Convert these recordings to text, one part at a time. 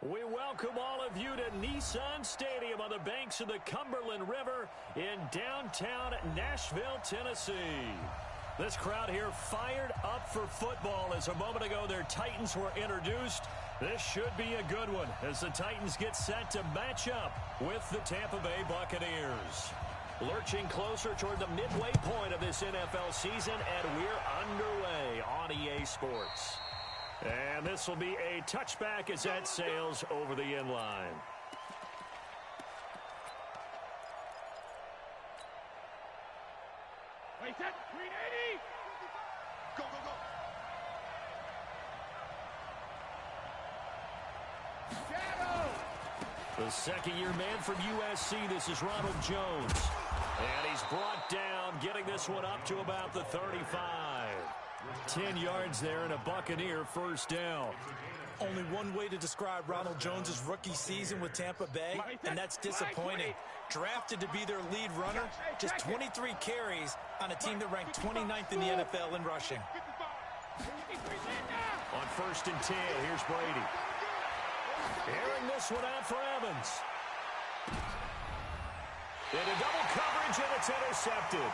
We welcome all of you to Nissan Stadium on the banks of the Cumberland River in downtown Nashville, Tennessee. This crowd here fired up for football as a moment ago their Titans were introduced. This should be a good one as the Titans get set to match up with the Tampa Bay Buccaneers. Lurching closer toward the midway point of this NFL season, and we're underway on EA Sports. And this will be a touchback as that sails over the end line. Wait, set, 380! Go, go, go! Shadow! The second-year man from USC, this is Ronald Jones. And he's brought down, getting this one up to about the 35. 10 yards there and a Buccaneer first down. Only one way to describe Ronald Jones' rookie season with Tampa Bay, and that's disappointing. Drafted to be their lead runner, just 23 carries on a team that ranked 29th in the NFL in rushing. On 1st and 10, here's Brady. Airing this one out for Evans. Into double coverage, and it's intercepted.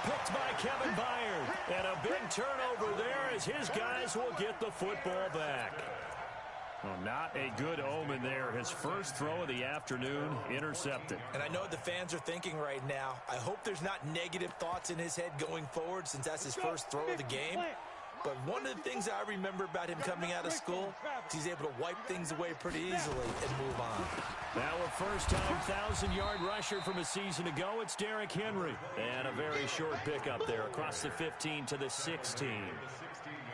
Picked by Kevin Byard. And a big turnover there as his guys will get the football back. Well, not a good omen there. His first throw of the afternoon intercepted. And I know what the fans are thinking right now. I hope there's not negative thoughts in his head going forward since that's his first throw of the game. But one of the things I remember about him coming out of school is he's able to wipe things away pretty easily and move on. Now a first-time 1,000-yard rusher from a season ago, it's Derrick Henry. And a very short pickup there across the 15 to the 16.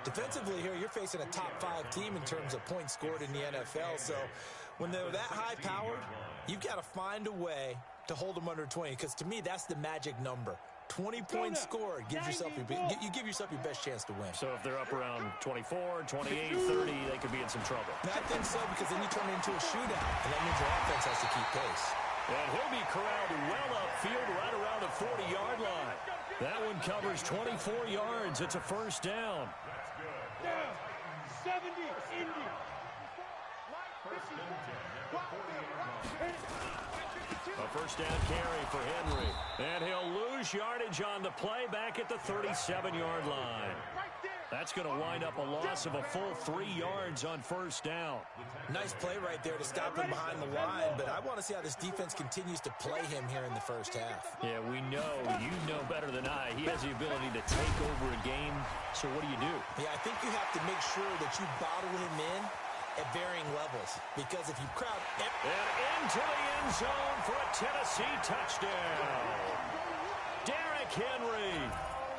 Defensively here, you're facing a top-5 team in terms of points scored in the NFL. So when they're that high-powered, you've got to find a way to hold them under 20. Because to me, that's the magic number. 20 points scored, you give yourself your best chance to win. So if they're up around 24, 28, 30, they could be in some trouble. And I think so, because then you turn it into a shootout, and that means your offense has to keep pace. And he'll be corralled well upfield right around the 40-yard line. That one covers 24 yards. It's a first down. Down, 70, Indy. A first down carry for Henry. And he'll lose yardage on the play back at the 37-yard line. That's going to wind up a loss of a full 3 yards on first down. Nice play right there to stop him behind the line, but I want to see how this defense continues to play him here in the first half. Yeah, we know, you know better than I, he has the ability to take over a game. So what do? Yeah, I think you have to make sure that you bottle him in at varying levels, because if you crowd... And into the end zone for a Tennessee touchdown. Derrick Henry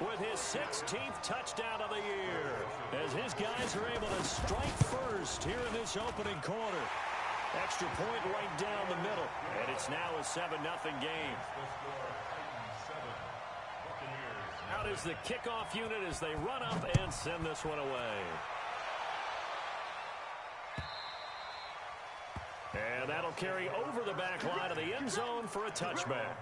with his 16th touchdown of the year as his guys are able to strike first here in this opening quarter. Extra point right down the middle, and it's now a 7-0 game. Out is the kickoff unit as they run up and send this one away. And that'll carry over the back line of the end zone for a touchback.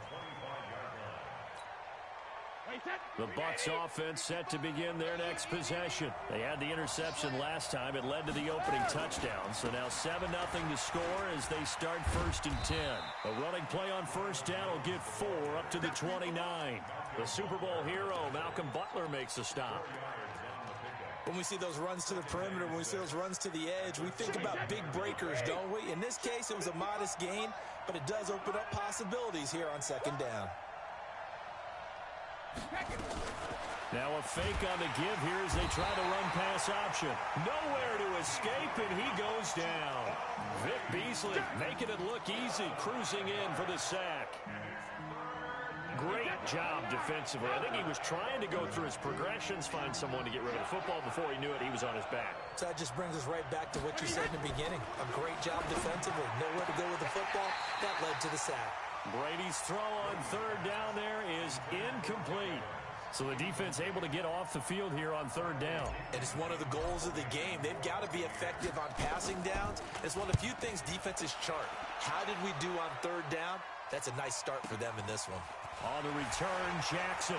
The Bucs offense set to begin their next possession. They had the interception last time. It led to the opening touchdown. So now 7-0 to score as they start 1st and 10. A running play on first down will give 4 up to the 29. The Super Bowl hero, Malcolm Butler, makes a stop. When we see those runs to the perimeter, when we see those runs to the edge, we think about big breakers, don't we? In this case, it was a modest gain, but it does open up possibilities here on 2nd down. Now a fake on the give here as they try the run-pass option. Nowhere to escape, and he goes down. Vic Beasley making it look easy, cruising in for the sack. Great job defensively. I think he was trying to go through his progressions, find someone to get rid of the football. Before he knew it, he was on his back. So that just brings us right back to what you said in the beginning. A great job defensively. Nowhere to go with the football. That led to the sack. Brady's throw on 3rd down there is incomplete. So the defense able to get off the field here on 3rd down. And it's one of the goals of the game. They've got to be effective on passing downs. It's one of the few things defenses chart. How did we do on 3rd down? That's a nice start for them in this one. On the return, Jackson.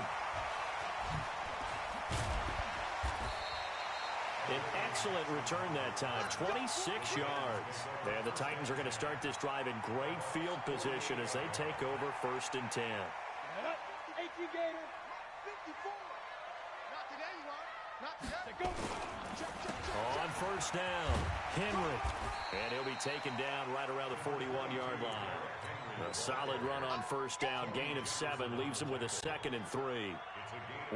An excellent return that time, 26 yards. And the Titans are going to start this drive in great field position as they take over 1st and 10. 18 Gator, 54. Not today, you are. Not today. Go. On 1st down, Henry. And he'll be taken down right around the 41-yard line. A solid run on 1st down. Gain of 7 leaves him with a 2nd and 3.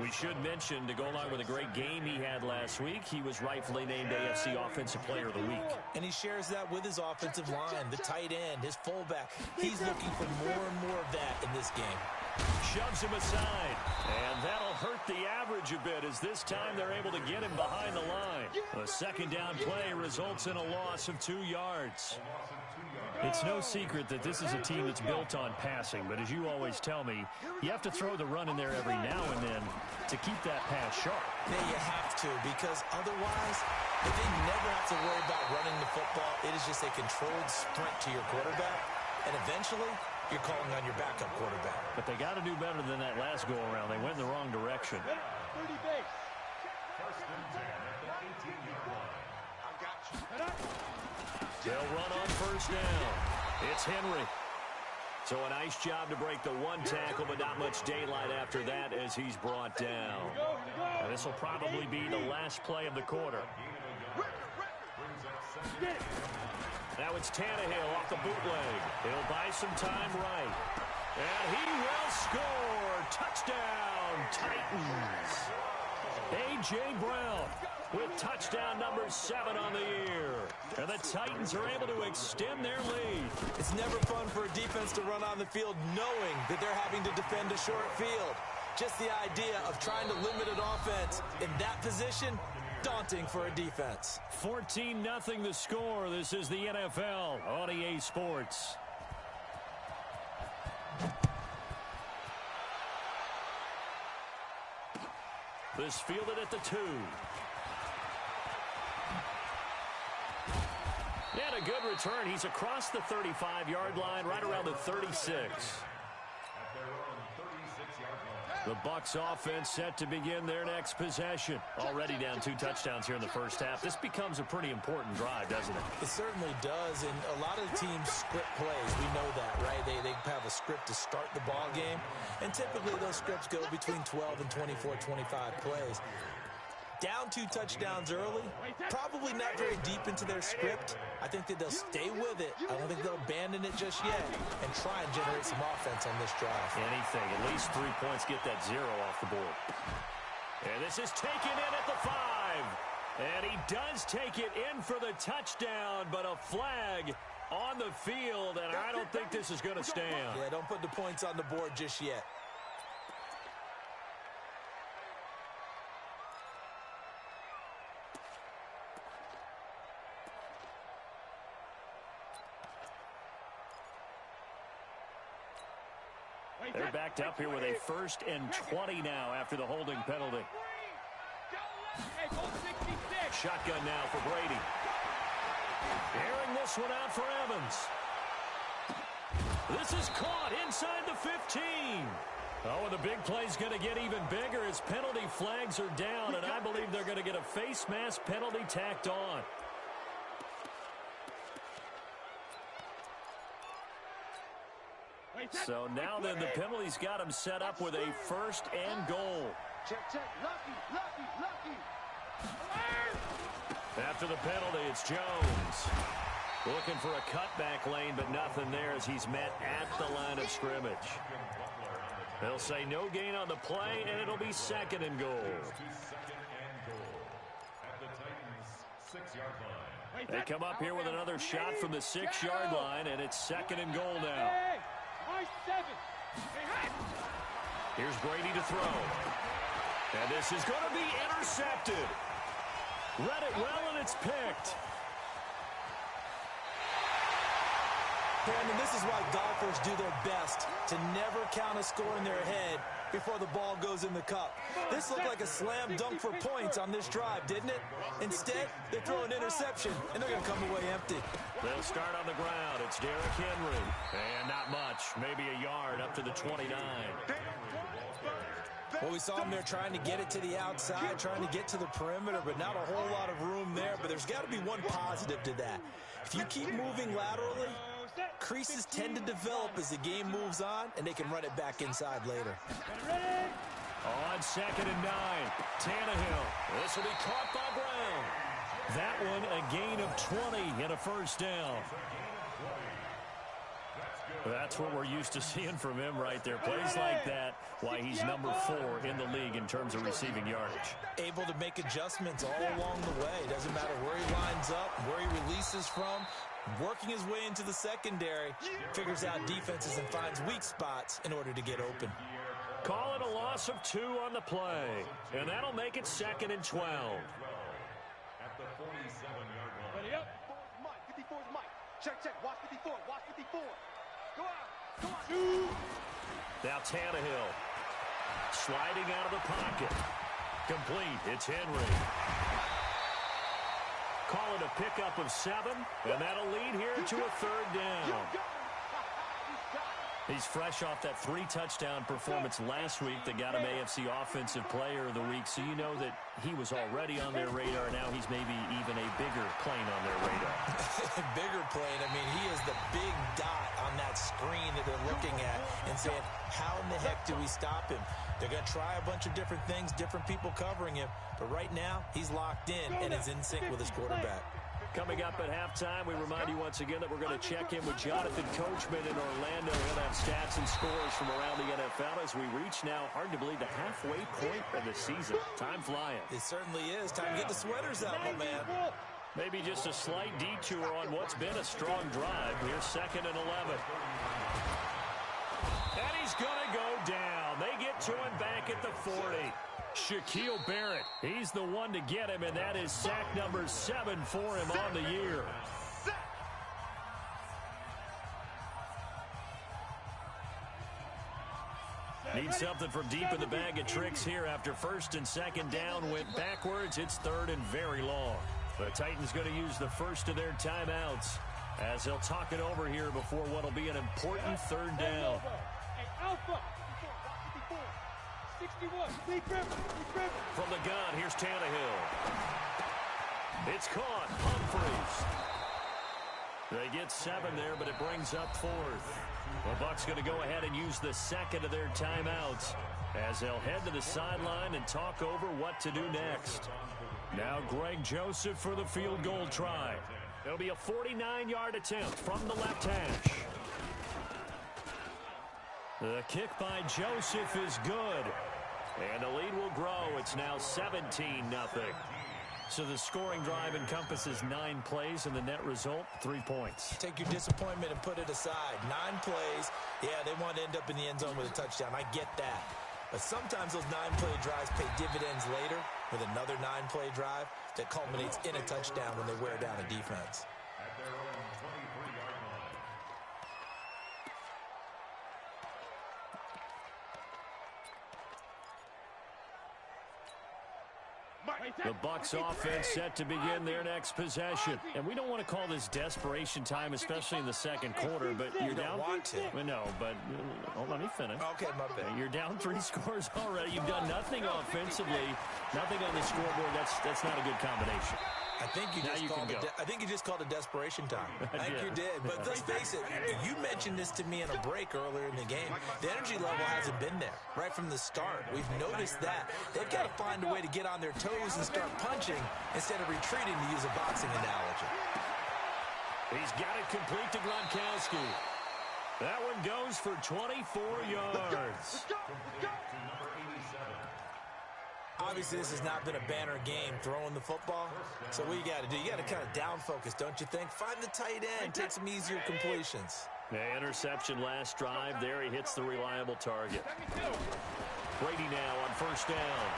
We should mention, to go along with a great game he had last week, he was rightfully named AFC Offensive Player of the Week. And he shares that with his offensive line, the tight end, his fullback. He's looking for more and more of that in this game. Shoves him aside, and that'll hurt the average a bit as this time they're able to get him behind the line. A 2nd down play results in a loss of 2 yards. It's no secret that this is a team that's built on passing, but as you always tell me, you have to throw the run in there every now and then to keep that pass sharp. Yeah, you have to, because otherwise, if they never have to worry about running the football, it is just a controlled sprint to your quarterback, and eventually, you're calling on your backup quarterback. But they got to do better than that last go-around. They went in the wrong direction. 30 base. 1st and 10 at the 18-yard line. I got you. They'll run on 1st down. It's Henry. So a nice job to break the 1 tackle, but not much daylight after that as he's brought down. Now, this will probably be the last play of the quarter. Now it's Tannehill off the bootleg. He'll buy some time right. And he will score. Touchdown, Titans. A.J. Brown with touchdown number 7 on the year. And the Titans are able to extend their lead. It's never fun for a defense to run on the field knowing that they're having to defend a short field. Just the idea of trying to limit an offense in that position, daunting for a defense. 14-0 the score. This is the NFL on EA Sports. This fielded at the 2. And a good return. He's across the 35-yard line, right around the 36. The Bucs offense set to begin their next possession. Already down 2 touchdowns here in the first half. This becomes a pretty important drive, doesn't it? It certainly does, and a lot of the teams script plays. We know that, right? They have a script to start the ball game, and typically those scripts go between 12 and 24, 25 plays. Down 2 touchdowns early, probably not very deep into their script. I think that they'll stay with it. I don't think they'll abandon it just yet and try and generate some offense on this drive. Anything, at least 3 points, get that 0 off the board. And this is taken in at the 5. And he does take it in for the touchdown, but a flag on the field, and I don't think this is going to stand. Yeah, don't put the points on the board just yet. They're backed up here with a 1st and 20 now after the holding penalty. Shotgun now for Brady. Airing this one out for Evans. This is caught inside the 15. Oh, and the big play's going to get even bigger as penalty flags are down, and I believe they're going to get a face mask penalty tacked on. So now then the penalty's got him set up with a 1st and goal. Check. Lucky. After the penalty, it's Jones. Looking for a cutback lane, but nothing there as he's met at the line of scrimmage. They'll say no gain on the play, and it'll be 2nd and goal. They come up here with another shot from the 6-yard line, and it's 2nd and goal now. Here's Brady to throw. And this is going to be intercepted. Read it well, and it's picked. Brandon, this is why golfers do their best to never count a score in their head before the ball goes in the cup. This looked like a slam dunk for points on this drive, didn't it? Instead, they throw an interception, and they're going to come away empty. They'll start on the ground. It's Derrick Henry. And not much, maybe a yard up to the 29. Well, we saw him there trying to get it to the outside, trying to get to the perimeter, but not a whole lot of room there. But there's got to be one positive to that. If you keep moving laterally, creases tend to develop as the game moves on, and they can run it back inside later. On 2nd and 9, Tannehill. This will be caught by Brown. That one a gain of 20 and a first down. That's what we're used to seeing from him right there. Plays like that, why he's number 4 in the league in terms of receiving yardage. Able to make adjustments all along the way. Doesn't matter where he lines up, where he releases from. Working his way into the secondary, figures out defenses and finds weak spots in order to get open. Call it a loss of 2 on the play, and that'll make it 2nd and 12. At the 47-yard line. Ready up. 54 is Mike. Check. Watch 54. Go out. Now Tannehill sliding out of the pocket. Complete. It's Henry. Call it a pickup of 7, and that'll lead here to a 3rd down. He's fresh off that 3-touchdown performance last week that got him AFC Offensive Player of the Week, so you know that he was already on their radar. Now he's maybe even a bigger plane on their radar. Bigger plane. I mean, he is the big dot on that screen that they're looking at and saying, how in the heck do we stop him? They're going to try a bunch of different things, different people covering him, but right now he's locked in and is in sync with his quarterback. Coming up at halftime, we remind you once again that we're going to check in with Jonathan Coachman in Orlando. He'll have stats and scores from around the NFL as we reach now, hard to believe, the halfway point of the season. Time flying. It certainly is. Time to get the sweaters out, my man. Maybe just a slight detour on what's been a strong drive. Here's 2nd and 11. And he's going to go down. They get to him back at the 40. Shaquille Barrett, he's the one to get him, and that is sack number 7 for him on the year. Need something from deep in the bag of tricks here after 1st and 2nd down went backwards. It's 3rd and very long. The Titans going to use the first of their timeouts as they'll talk it over here before what will be an important 3rd down. From the gun, here's Tannehill. It's caught. Humphries. They get 7 there, but it brings up 4th. The Bucs going to go ahead and use the 2nd of their timeouts as they'll head to the sideline and talk over what to do next. Now Greg Joseph for the field goal try. It'll be a 49-yard attempt from the left hash. The kick by Joseph is good. And the lead will grow. It's now 17-0. So the scoring drive encompasses 9 plays, and the net result, 3 points. Take your disappointment and put it aside. 9 plays. Yeah, they want to end up in the end zone with a touchdown. I get that. But sometimes those 9-play drives pay dividends later with another 9-play drive that culminates in a touchdown when they wear down a defense. At their own 23-yard line. The Bucs offense set to begin their next possession. And we don't want to call this desperation time, especially in the 2nd quarter, but you're down. Want to. Well, no, but let me finish. Okay, my bad. You're down 3 scores already. You've done nothing offensively, nothing on the scoreboard. That's not a good combination. I think you just called it desperation time. I think you did. But let's face it, you mentioned this to me in a break earlier in the game. The energy level hasn't been there right from the start. We've noticed that. They've got to find a way to get on their toes and start punching instead of retreating, to use a boxing analogy. He's got it complete to Gronkowski. That one goes for 24 yards. Obviously, this has not been a banner game throwing the football. So what you got to do, you got to kind of down focus, don't you think? Find the tight end, take some easier completions. The interception last drive. There he hits the reliable target. Brady now on 1st down.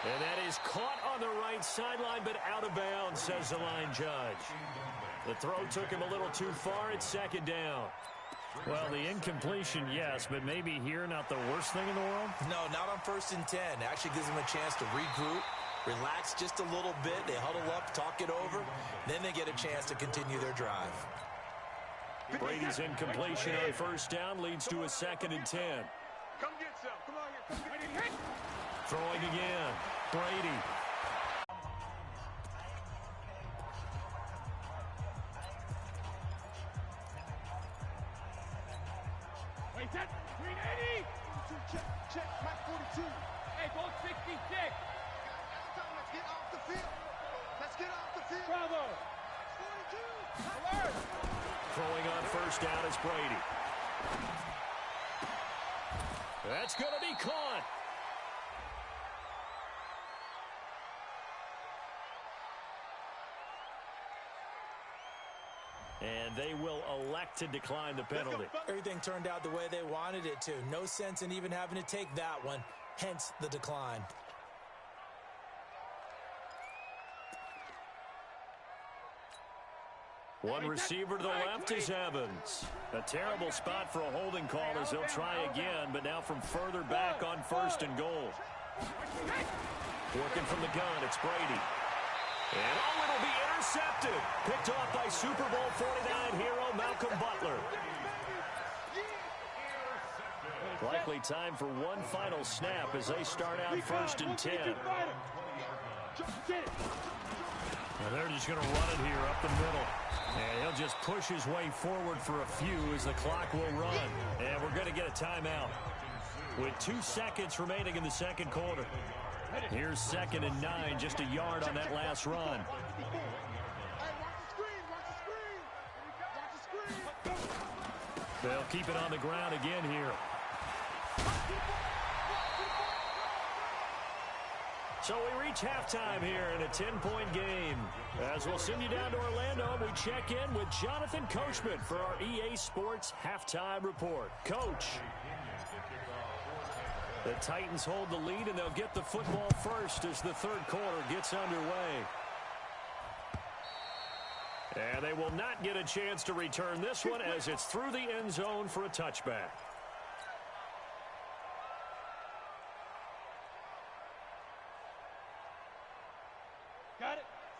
And that is caught on the right sideline, but out of bounds, says the line judge. The throw took him a little too far. It's 2nd down. Well, the incompletion, yes, but maybe here not the worst thing in the world? No, not on 1st and 10. It actually gives them a chance to regroup, relax just a little bit. They huddle up, talk it over. Then they get a chance to continue their drive. Brady's incompletion on 1st down leads to a 2nd and 10. Come get some. Come on here. Come get it. Throwing again. Brady. Wait, that 380. Check. Mike 42. Hey, go 66. Let's get off the field. Let's get off the field. Bravo. 42. Alert. Throwing on first down is Brady. That's going to be caught. And they will elect to decline the penalty. Everything turned out the way they wanted it to. No sense in even having to take that one, hence the decline. One receiver to the left is Evans. A terrible spot for a holding call as they'll try again, but now from further back on first and goal. Working from the gun, it's Brady. And it'll be intercepted. Picked off by Super Bowl 49 hero Malcolm Butler. Likely time for one final snap as they start out first and 10. Well, they're just going to run it here up the middle. And he'll just push his way forward for a few as the clock will run. And we're going to get a timeout with 2 seconds remaining in the second quarter. Here's 2nd and 9, just a yard on that last run. They'll keep it on the ground again here. So we reach halftime here in a 10-point game. As we'll send you down to Orlando, we check in with Jonathan Coachman for our EA Sports Halftime Report. Coach. The Titans hold the lead, and they'll get the football first as the third quarter gets underway. And they will not get a chance to return this one as it's through the end zone for a touchback.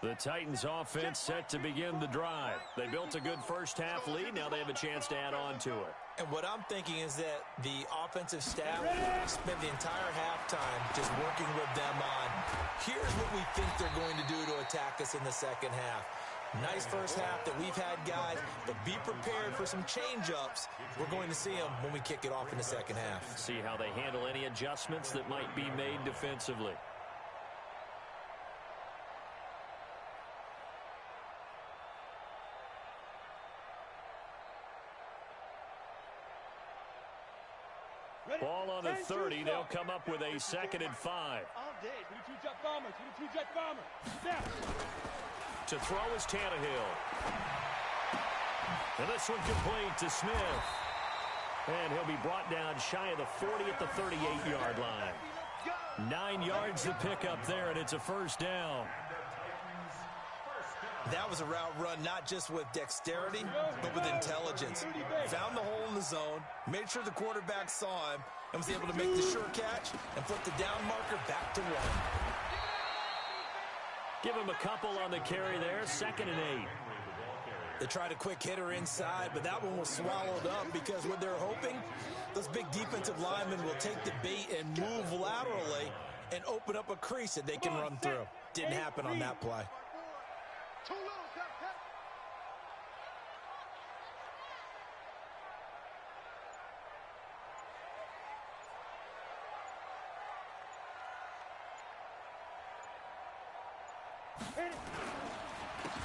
The Titans offense set to begin the drive. They built a good first half lead. Now they have a chance to add on to it. And what I'm thinking is that the offensive staff spent the entire halftime just working with them on, here's what we think they're going to do to attack us in the second half. Nice first half that we've had, guys, but be prepared for some change-ups. We're going to see them when we kick it off in the second half. See how they handle any adjustments that might be made defensively. Ball on the 30. They'll come up with a 2nd and 5. To throw is Tannehill. And this one complete to Smith. And he'll be brought down shy of the 40 at the 38-yard line. 9 yards to pick up there, and it's a first down. That was a route run not just with dexterity, but with intelligence. Found the hole in the zone, made sure the quarterback saw him, and was able to make the sure catch and flip the down marker back to 1. Give him a couple on the carry there, 2nd and 8. They tried a quick hitter inside, but that one was swallowed up because what they're hoping, those big defensive linemen will take the bait and move laterally and open up a crease that they can run through. Didn't happen on that play.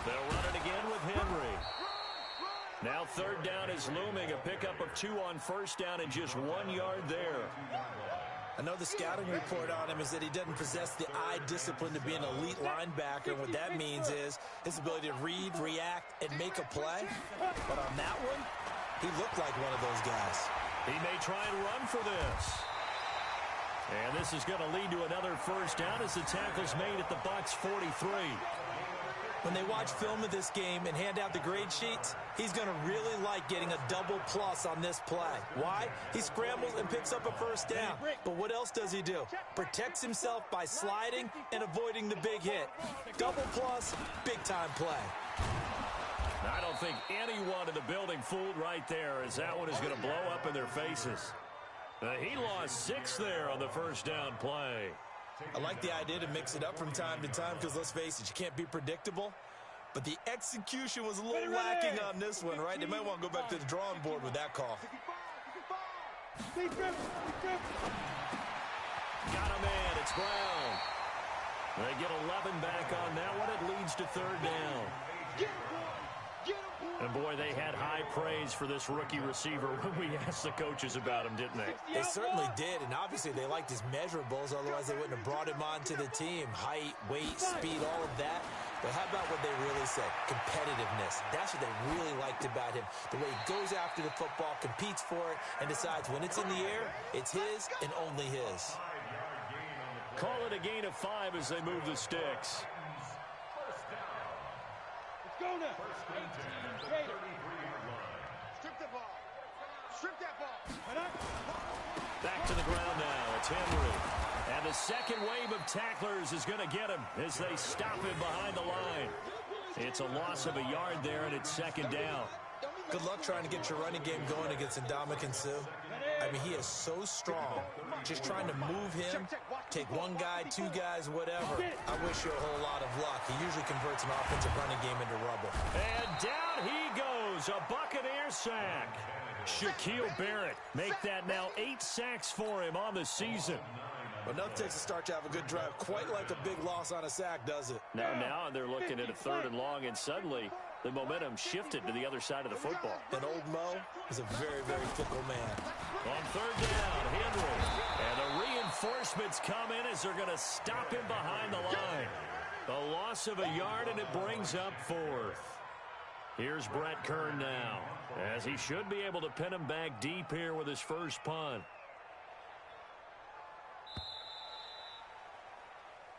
They'll run it again with Henry. Now 3rd down is looming. A pickup of 2 on first down and just 1 yard there. I know the scouting report on him is that he doesn't possess the eye discipline to be an elite linebacker. And what that means is his ability to read, react, and make a play. But on that one, he looked like one of those guys. He may try and run for this. And this is going to lead to another first down as the tackle's made at the Bucs 43. When they watch film of this game and hand out the grade sheets, he's going to really like getting a double plus on this play. Why? He scrambles and picks up a first down. But what else does he do? Protects himself by sliding and avoiding the big hit. Double plus, big-time play. I don't think anyone in the building fooled right there, as that one is going to blow up in their faces. He lost 6 there on the first down play. I like the idea to mix it up from time to time because, let's face it, you can't be predictable. But the execution was a little lacking on this one, right? They might want to go back to the drawing board with that call. Got a man. It's Brown. They get 11 back on that one. It leads to third down. And, boy, they had high praise for this rookie receiver when we asked the coaches about him, didn't they? They certainly did, and obviously they liked his measurables. Otherwise, they wouldn't have brought him onto the team. Height, weight, speed, all of that. But how about what they really said? Competitiveness. That's what they really liked about him. The way he goes after the football, competes for it, and decides when it's in the air, it's his and only his. Call it a gain of 5 as they move the sticks. Let's go now. Strip the ball. Strip that ball. Back to the ground now. It's Henry. And the second wave of tacklers is going to get him as they stop him behind the line. It's a loss of a yard there, and it's second down. Good luck trying to get your running game going against Ndamukong Suh. I mean, he is so strong. Just trying to move him, take one guy, two guys, whatever. I wish you a whole lot of luck. He usually converts an offensive running game into rubble. And down he goes, a Buccaneer sack. Shaquille Barrett make that now 8 sacks for him on the season. But nothing takes a start to have a good drive, quite like a big loss on a sack, does it? Now they're looking at a 3rd and long, and suddenly the momentum shifted to the other side of the football. And old Mo is a very, very fickle man. On 3rd down, Henry. And the reinforcements come in as they're going to stop him behind the line. A loss of a yard, and it brings up 4th. Here's Brett Kern now, as he should be able to pin him back deep here with his first punt.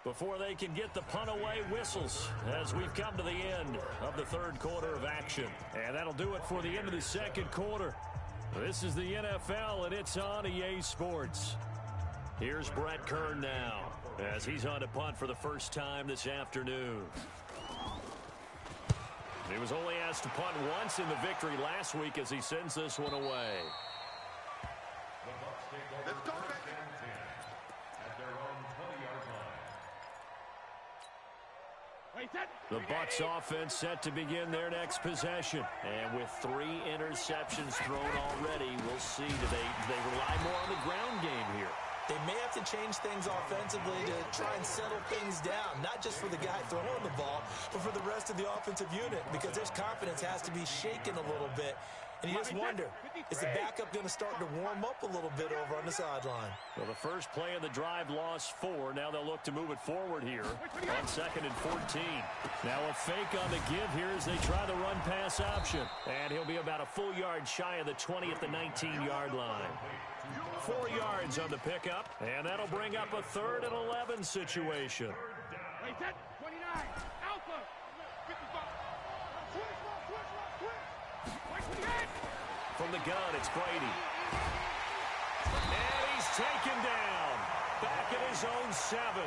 Before they can get the punt away, whistles as we've come to the end of the 3rd quarter of action. And that'll do it for the end of the 2nd quarter. This is the NFL, and it's on EA Sports. Here's Brett Kern now, as he's on to punt for the first time this afternoon. He was only asked to punt once in the victory last week as he sends this one away. Let's go, baby. The Bucs offense set to begin their next possession. And with 3 interceptions thrown already, we'll see. Do they rely more on the ground game here? They may have to change things offensively to try and settle things down, not just for the guy throwing the ball, but for the rest of the offensive unit, because their confidence has to be shaken a little bit. And you just wonder, is the backup going to start to warm up a little bit over on the sideline? Well, the first play of the drive lost 4. Now they'll look to move it forward here on 2nd and 14. Now a fake on the give here as they try the run-pass option. And he'll be about a full yard shy of the 20 at the 19-yard line. 4 yards on the pickup, and that'll bring up a 3rd and 11 situation. 29, Alpha. From the gun, it's Brady. And he's taken down. Back at his own 7.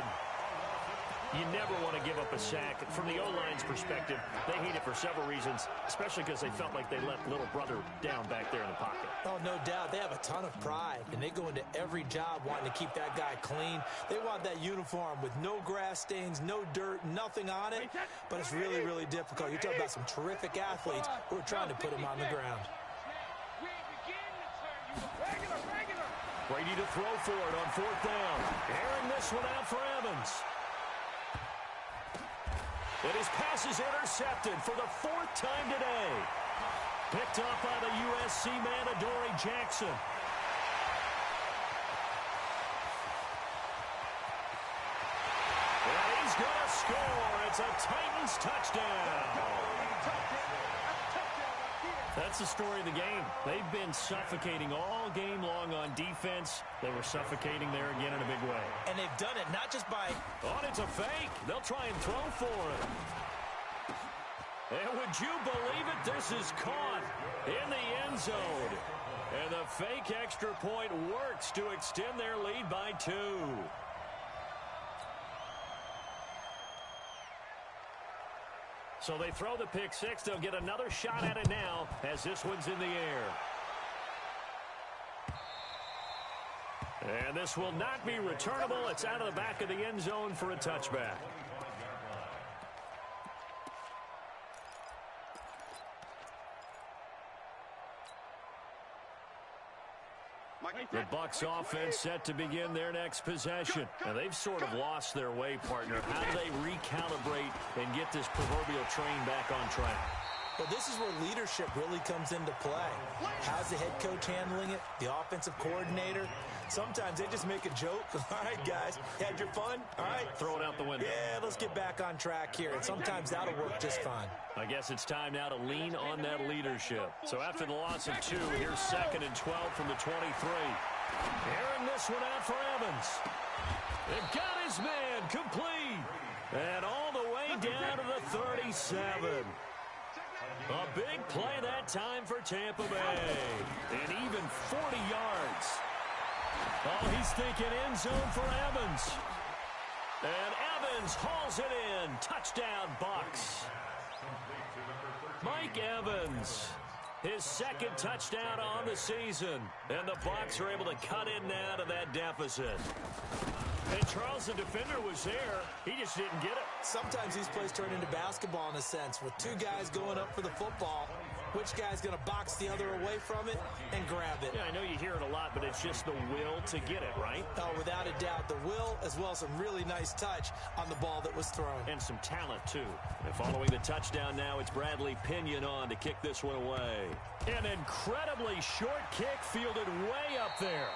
You never want to give up a sack. From the O-line's perspective, they hate it for several reasons, especially because they felt like they let little brother down back there in the pocket. Oh, no doubt. They have a ton of pride, and they go into every job wanting to keep that guy clean. They want that uniform with no grass stains, no dirt, nothing on it, but it's really, really difficult. You're talking about some terrific athletes who are trying to put him on the ground. Brady to throw for it on 4th down. Airing this one out for Evans. And his pass is intercepted for the 4th time today. Picked up by the USC man, Adoree Jackson. And he's going to score. It's a Titans touchdown. That's the story of the game. They've been suffocating all game long on defense. They were suffocating there again in a big way. And they've done it not just by... Oh, it's a fake. They'll try and throw for it. And would you believe it? This is caught in the end zone. And the fake extra point works to extend their lead by 2. So they throw the pick 6. They'll get another shot at it now as this one's in the air. And this will not be returnable. It's out of the back of the end zone for a touchback. The Bucs offense set to begin their next possession. Now, they've sort of lost their way, partner. How do they recalibrate and get this proverbial train back on track? Well, this is where leadership really comes into play. How's the head coach handling it? The offensive coordinator? Sometimes they just make a joke. All right, guys, had your fun? All right. Throw it out the window. Yeah, let's get back on track here. And sometimes that'll work just fine. I guess it's time now to lean on that leadership. So after the loss of 2, here's 2nd and 12 from the 23. Airing this one out for Evans. They've got his man complete. And all the way down to the 37. A big play that time for Tampa Bay. And even 40 yards. Oh, he's thinking end zone for Evans. And Evans hauls it in. Touchdown, Bucs. Mike Evans, his 2nd touchdown on the season. And the Bucs are able to cut in now to that deficit. And Charles, the defender, was there. He just didn't get it. Sometimes these plays turn into basketball in a sense, with 2 guys going up for the football. Which guy's going to box the other away from it and grab it? Yeah, I know you hear it a lot, but it's just the will to get it, right? Oh, without a doubt. The will, as well as some really nice touch on the ball that was thrown. And some talent, too. And following the touchdown now, it's Bradley Pinion on to kick this one away. An incredibly short kick fielded way up there.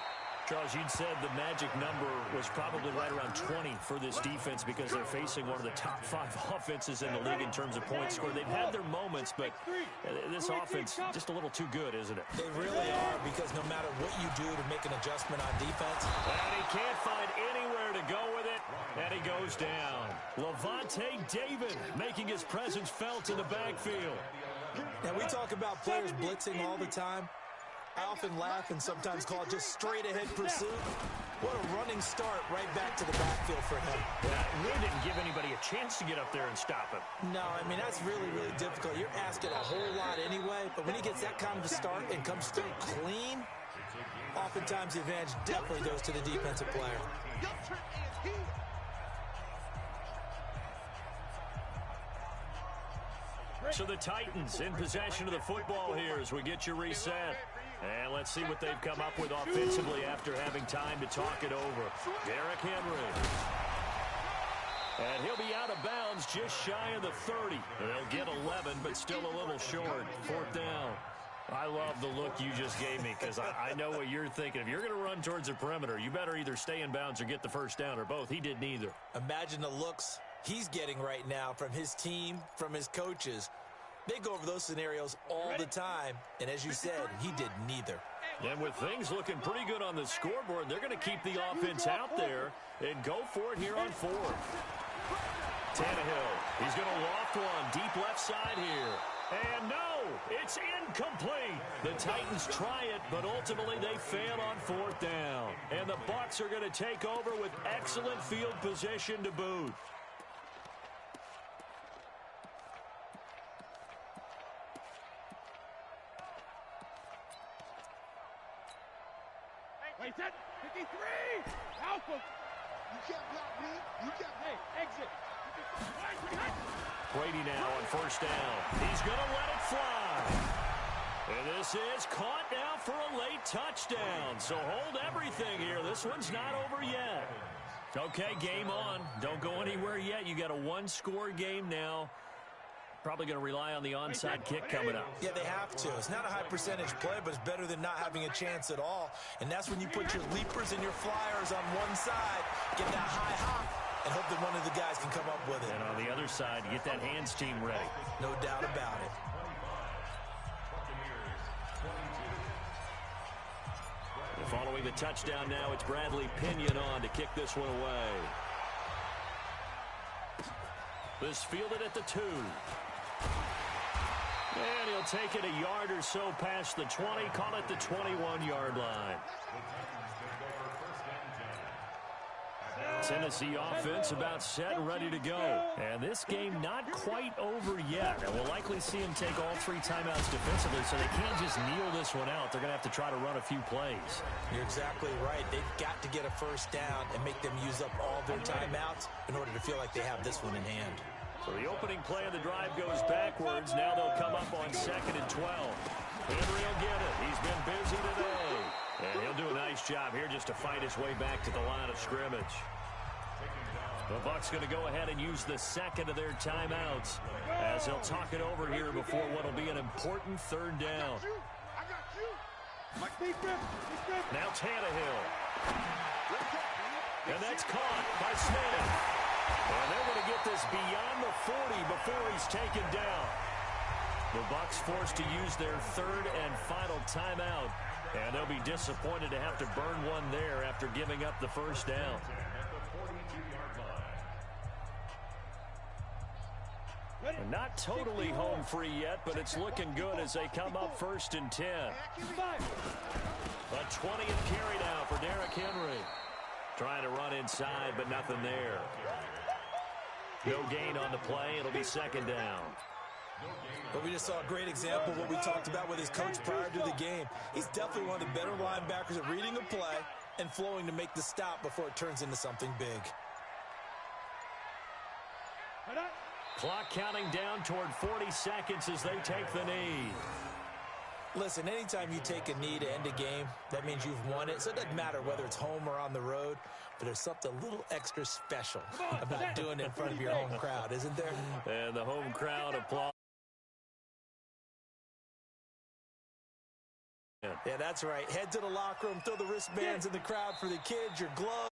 Charles, you'd said the magic number was probably right around 20 for this defense because they're facing one of the top 5 offenses in the league in terms of points scored. They've had their moments, but this offense just a little too good, isn't it? They really are, because no matter what you do to make an adjustment on defense. And he can't find anywhere to go with it, and he goes down. Lavonte David making his presence felt in the backfield. And we talk about players blitzing all the time. I often laugh and sometimes call it just straight-ahead pursuit. What a running start right back to the backfield for him. Yeah, really didn't give anybody a chance to get up there and stop him. No, I mean, that's really, really difficult. You're asking a whole lot anyway, but when he gets that kind of a start and comes through clean, oftentimes the advantage definitely goes to the defensive player. So the Titans in possession of the football here as we get you reset. And let's see what they've come up with offensively after having time to talk it over. Derrick Henry. And he'll be out of bounds just shy of the 30. They'll get 11, but still a little short. 4th down. I love the look you just gave me because I know what you're thinking. If you're going to run towards the perimeter, you better either stay in bounds or get the 1st down or both. He did neither. Imagine the looks he's getting right now from his team, from his coaches. They go over those scenarios all the time, and as you said, he did neither. And with things looking pretty good on the scoreboard, they're going to keep the offense out there and go for it here on 4th. Tannehill, he's going to loft one deep left side here. And no, it's incomplete. The Titans try it, but ultimately they fail on 4th down. And the Bucs are going to take over with excellent field position to boot. Wait, that 53! Alpha! You can't block me. You can't. Hey, exit. Brady now on 1st down. He's going to let it fly. And this is caught now for a late touchdown. So hold everything here. This one's not over yet. Okay, game on. Don't go anywhere yet. You got a 1-score game now. Probably going to rely on the onside kick coming up. Yeah, they have to. It's not a high percentage play, but it's better than not having a chance at all. And that's when you put your leapers and your flyers on one side, get that high hop, and hope that one of the guys can come up with it. And on the other side, you get that hands team ready. No doubt about it. And following the touchdown now, it's Bradley Pinion on to kick this one away. This fielded at the 2. And he'll take it a yard or so past the 20, call it the 21-yard line. Tennessee offense about set and ready to go. And this game not quite over yet. And we'll likely see them take all 3 timeouts defensively, so they can't just kneel this one out. They're going to have to try to run a few plays. You're exactly right. They've got to get a first down and make them use up all their timeouts in order to feel like they have this one in hand. So the opening play of the drive goes backwards. Now they'll come up on 2nd and 12. Henry will get it. He's been busy today. And he'll do a nice job here just to fight his way back to the line of scrimmage. The Bucs going to go ahead and use the 2nd of their timeouts as they'll talk it over here before what will be an important 3rd down. Now Tannehill. And that's caught by Smith. And they're going to get this beyond the 40 before he's taken down. The Bucs forced to use their 3rd and final timeout. And they'll be disappointed to have to burn one there after giving up the first down. And not totally home free yet, but it's looking good as they come up 1st and 10. A 20th carry now for Derrick Henry. Trying to run inside, but nothing there. No gain on the play. It'll be 2nd down. But we just saw a great example of what we talked about with his coach prior to the game. He's definitely one of the better linebackers at reading a play and flowing to make the stop before it turns into something big. Clock counting down toward 40 seconds as they take the knee. Listen, anytime you take a knee to end a game, that means you've won it. So it doesn't matter whether it's home or on the road, but there's something a little extra special about doing it in front of your home crowd, isn't there? And the home crowd applauds. Yeah, that's right. Head to the locker room, throw the wristbands in the crowd for the kids, your gloves.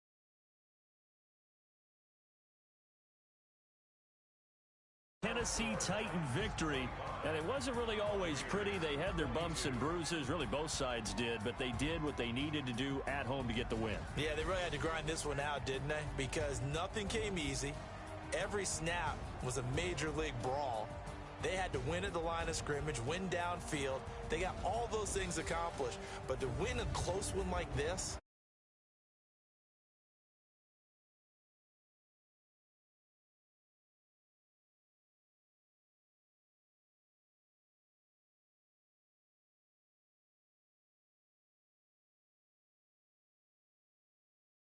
Tennessee Titan victory, and it wasn't really always pretty. They had their bumps and bruises, really both sides did, but they did what they needed to do at home to get the win. Yeah, they really had to grind this one out, didn't they? Because nothing came easy. Every snap was a major league brawl. They had to win at the line of scrimmage, win downfield. They got all those things accomplished. But to win a close one like this,